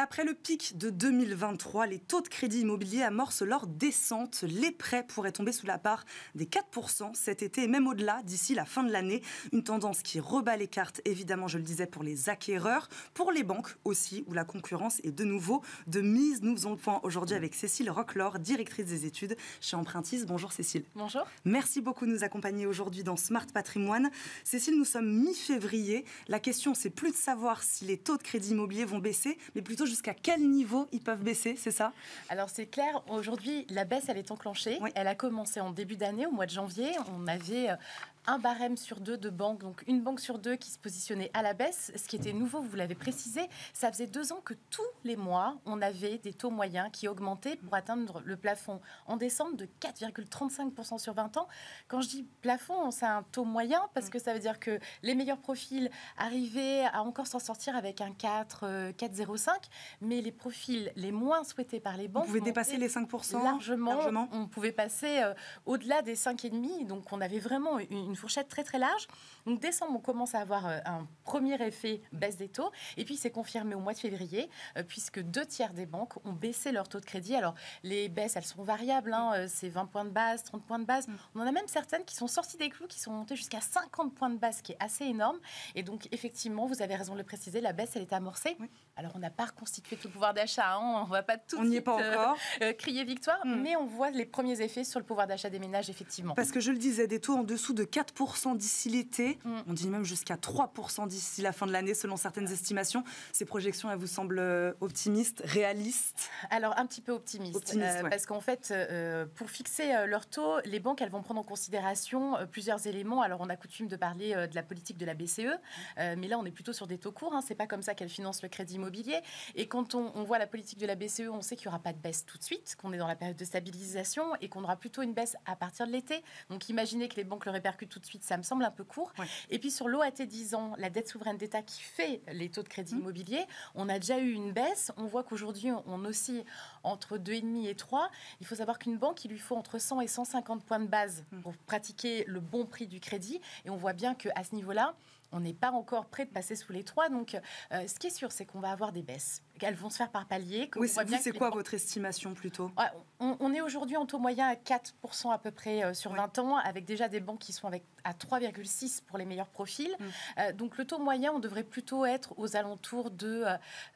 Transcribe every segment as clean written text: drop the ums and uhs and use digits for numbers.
Après le pic de 2023, les taux de crédit immobilier amorcent leur descente. Les prêts pourraient tomber sous la barre des 4% cet été et même au-delà d'ici la fin de l'année. Une tendance qui rebat les cartes, évidemment, je le disais, pour les acquéreurs, pour les banques aussi, où la concurrence est de nouveau de mise. Nous faisons le point aujourd'hui avec Cécile Roclor, directrice des études chez Empruntis. Bonjour Cécile. Bonjour. Merci beaucoup de nous accompagner aujourd'hui dans Smart Patrimoine. Cécile, nous sommes mi-février. La question, c'est plus de savoir si les taux de crédit immobilier vont baisser, mais plutôt jusqu'à quel niveau ils peuvent baisser, c'est ça? Alors c'est clair, aujourd'hui, la baisse, elle est enclenchée. Oui. Elle a commencé en début d'année, au mois de janvier. On avait un barème sur deux de banques, donc une banque sur deux qui se positionnait à la baisse. Ce qui était nouveau, vous l'avez précisé, ça faisait 2 ans que tous les mois, on avait des taux moyens qui augmentaient pour atteindre le plafond en décembre de 4,35% sur 20 ans. Quand je dis plafond, c'est un taux moyen parce que ça veut dire que les meilleurs profils arrivaient à encore s'en sortir avec un 4,05, mais les profils les moins souhaités par les banques... Vous pouvez dépasser les 5% largement. On pouvait passer au-delà des 5,5, donc on avait vraiment une fourchette très très large. Donc décembre, on commence à avoir un premier effet baisse des taux, et puis c'est confirmé au mois de février, puisque 2/3 des banques ont baissé leur taux de crédit. Alors les baisses, elles sont variables, c'est 20 points de base, 30 points de base. On en a même certaines qui sont sorties des clous, qui sont montées jusqu'à 50 points de base, ce qui est assez énorme. Et donc effectivement, vous avez raison de le préciser, la baisse, elle est amorcée. Oui. Alors on n'a pas reconstitué tout le pouvoir d'achat, on ne va pas tout de suite crier victoire, mais on voit les premiers effets sur le pouvoir d'achat des ménages, effectivement. Parce que je le disais, des taux en dessous de 4% d'ici l'été, on dit même jusqu'à 3% d'ici la fin de l'année, selon certaines estimations. Ces projections, elles vous semblent optimistes, réalistes? Alors, un petit peu optimistes, parce qu'en fait, pour fixer leur taux, les banques, elles vont prendre en considération plusieurs éléments. Alors, on a coutume de parler de la politique de la BCE, mais là, on est plutôt sur des taux courts, c'est pas comme ça qu'elle finance le crédit immobilier. Et quand on voit la politique de la BCE, on sait qu'il n'y aura pas de baisse tout de suite, qu'on est dans la période de stabilisation et qu'on aura plutôt une baisse à partir de l'été. Donc, imaginez que les banques le répercutent tout de suite, ça me semble un peu court. Ouais. Et puis sur l'OAT 10 ans, la dette souveraine d'État qui fait les taux de crédit immobilier, on a déjà eu une baisse. On voit qu'aujourd'hui, on oscille entre 2,5 et 3. Il faut savoir qu'une banque, il lui faut entre 100 et 150 points de base pour pratiquer le bon prix du crédit. Et on voit bien qu'à ce niveau-là, on n'est pas encore prêt de passer sous les 3. Donc, ce qui est sûr, c'est qu'on va avoir des baisses. Elles vont se faire par palier. Oui, c'est quoi votre estimation plutôt? On est aujourd'hui en taux moyen à 4% à peu près sur 20 ans, avec déjà des banques qui sont à 3,6 pour les meilleurs profils. Donc, le taux moyen, on devrait plutôt être aux alentours de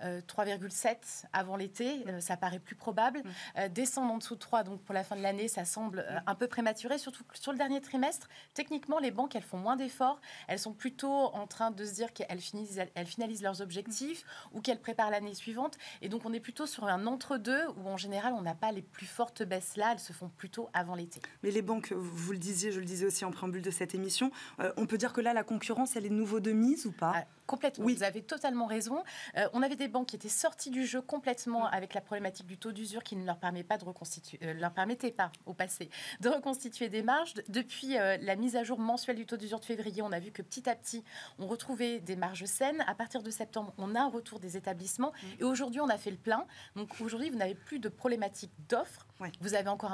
3,7 avant l'été. Ça paraît plus probable. Descendre en dessous de 3, donc pour la fin de l'année, ça semble un peu prématuré, surtout sur le dernier trimestre. Techniquement, les banques, elles font moins d'efforts. Elles sont plutôt en train de se dire qu'elles finalisent leurs objectifs ou qu'elles préparent l'année suivante. Et donc, on est plutôt sur un entre-deux où, en général, on n'a pas les plus fortes baisses là. Elles se font plutôt avant l'été. Mais les banques, vous le disiez, je le disais aussi en préambule de cette émission, on peut dire que là, la concurrence, elle est de nouveau de mise ou pas? Complètement, oui. Vous avez totalement raison. On avait des banques qui étaient sorties du jeu complètement avec la problématique du taux d'usure qui ne leur permettait pas au passé de reconstituer des marges. Depuis la mise à jour mensuelle du taux d'usure de février, on a vu que petit à petit, on retrouvait des marges saines. À partir de septembre, on a un retour des établissements. Et aujourd'hui, on a fait le plein. Donc aujourd'hui, vous n'avez plus de problématique d'offres. Oui. Vous avez encore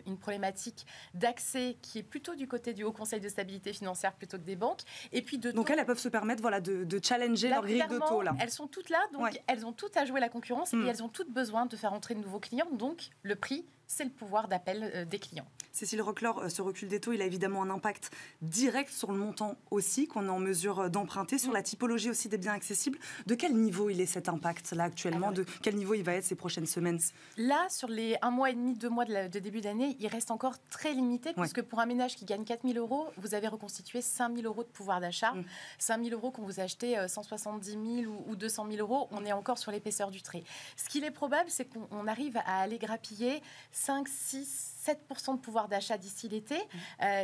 une problématique d'accès qui est plutôt du côté du Haut Conseil de stabilité financière plutôt que des banques. Et puis donc elles peuvent se permettre de challenger leur grille de taux. Là. Elles sont toutes là, donc elles ont toutes à jouer la concurrence et elles ont toutes besoin de faire entrer de nouveaux clients. Donc le prix, c'est le pouvoir d'appel des clients. Cécile Roclor, ce recul des taux, il a évidemment un impact direct sur le montant aussi qu'on est en mesure d'emprunter, sur la typologie aussi des biens accessibles. De quel niveau il est cet impact là actuellement? Alors, de quel niveau il va être ces prochaines semaines? Là, sur les 1 mois et demi, 2 mois de début d'année, il reste encore très limité puisque pour un ménage qui gagne 4 000 €, vous avez reconstitué 5 000 € de pouvoir d'achat. 5 000 € quand vous achetez 170 000 ou 200 000 €, on est encore sur l'épaisseur du trait. Ce qu'il est probable, c'est qu'on arrive à aller grappiller 5, 6, 7% de pouvoir d'achat d'ici l'été.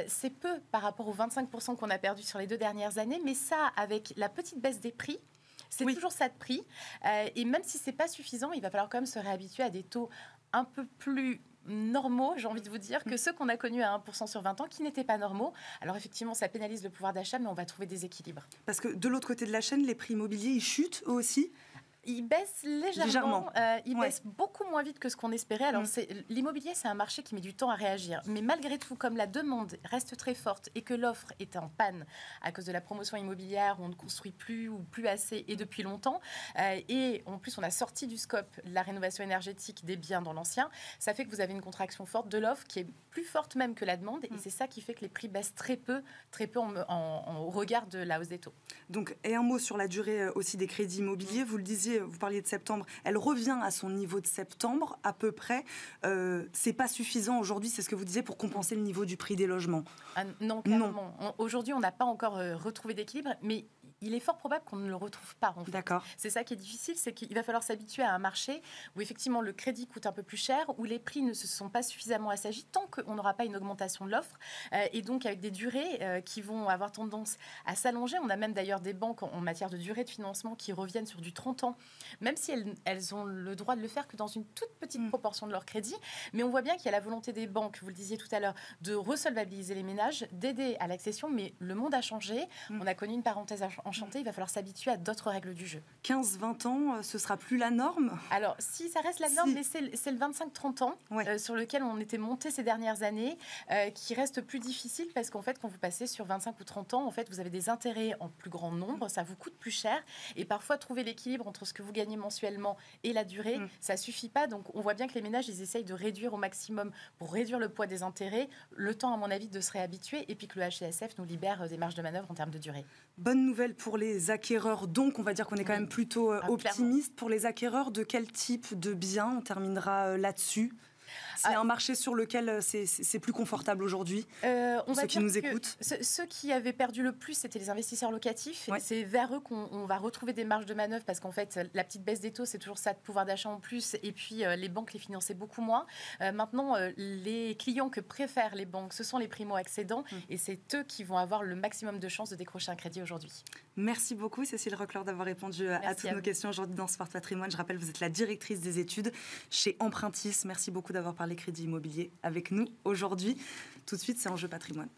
C'est peu par rapport aux 25% qu'on a perdu sur les 2 dernières années, mais ça, avec la petite baisse des prix, c'est toujours ça de prix. Et même si ce n'est pas suffisant, il va falloir quand même se réhabituer à des taux un peu plus normaux, j'ai envie de vous dire, que ceux qu'on a connus à 1% sur 20 ans, qui n'étaient pas normaux. Alors effectivement, ça pénalise le pouvoir d'achat, mais on va trouver des équilibres. Parce que de l'autre côté de la chaîne, les prix immobiliers, ils chutent eux aussi? Il baisse légèrement. Il baisse beaucoup moins vite que ce qu'on espérait. Alors, l'immobilier, c'est un marché qui met du temps à réagir. Mais malgré tout, comme la demande reste très forte et que l'offre est en panne à cause de la promotion immobilière où on ne construit plus ou plus assez et depuis longtemps, et en plus, on a sorti du scope la rénovation énergétique des biens dans l'ancien, ça fait que vous avez une contraction forte de l'offre qui est plus forte même que la demande. Et c'est ça qui fait que les prix baissent très peu au regard de la hausse des taux. Donc, et un mot sur la durée aussi des crédits immobiliers. Vous le disiez, vous parliez de septembre. Elle revient à son niveau de septembre, à peu près. C'est pas suffisant aujourd'hui, c'est ce que vous disiez, pour compenser le niveau du prix des logements. Non, clairement. Aujourd'hui, on n'a pas encore retrouvé d'équilibre, mais il est fort probable qu'on ne le retrouve pas. En fait. D'accord. C'est ça qui est difficile, c'est qu'il va falloir s'habituer à un marché où effectivement le crédit coûte un peu plus cher, où les prix ne se sont pas suffisamment assagis tant qu'on n'aura pas une augmentation de l'offre. Et donc avec des durées qui vont avoir tendance à s'allonger. On a même d'ailleurs des banques en matière de durée de financement qui reviennent sur du 30 ans, même si elles ont le droit de le faire que dans une toute petite proportion de leur crédit. Mais on voit bien qu'il y a la volonté des banques, vous le disiez tout à l'heure, de resolvabiliser les ménages, d'aider à l'accession, mais le monde a changé. On a connu une parenthèse enchantée, il va falloir s'habituer à d'autres règles du jeu. 15-20 ans, ce sera plus la norme ? Alors, si ça reste la norme, mais c'est le 25-30 ans sur lequel on était monté ces dernières années, qui reste plus difficile parce qu'en fait, quand vous passez sur 25 ou 30 ans, en fait, vous avez des intérêts en plus grand nombre, ça vous coûte plus cher et parfois trouver l'équilibre entre ce que vous gagnez mensuellement et la durée, ça suffit pas. Donc, on voit bien que les ménages, ils essayent de réduire au maximum pour réduire le poids des intérêts, le temps, à mon avis, de se réhabituer et puis que le HCSF nous libère des marges de manœuvre en termes de durée. Bonne nouvelle pour les acquéreurs, donc on va dire qu'on est quand même plutôt optimiste. Pour les acquéreurs, de quel type de biens on terminera là-dessus ? C'est un marché sur lequel c'est plus confortable aujourd'hui, ceux qui nous écoutent. Ceux qui avaient perdu le plus, c'était les investisseurs locatifs. C'est vers eux qu'on va retrouver des marges de manœuvre parce qu'en fait, la petite baisse des taux, c'est toujours ça, de pouvoir d'achat en plus. Et puis, les banques les finançaient beaucoup moins. Maintenant, les clients que préfèrent les banques, ce sont les primo-accédants. Et c'est eux qui vont avoir le maximum de chances de décrocher un crédit aujourd'hui. Merci beaucoup, Cécile Roquelaure, d'avoir répondu à toutes nos questions aujourd'hui dans Smart Patrimoine. Je rappelle, vous êtes la directrice des études chez Empruntis. Merci beaucoup d'avoir parlé crédit immobilier avec nous aujourd'hui. Tout de suite, c'est Enjeu Patrimoine.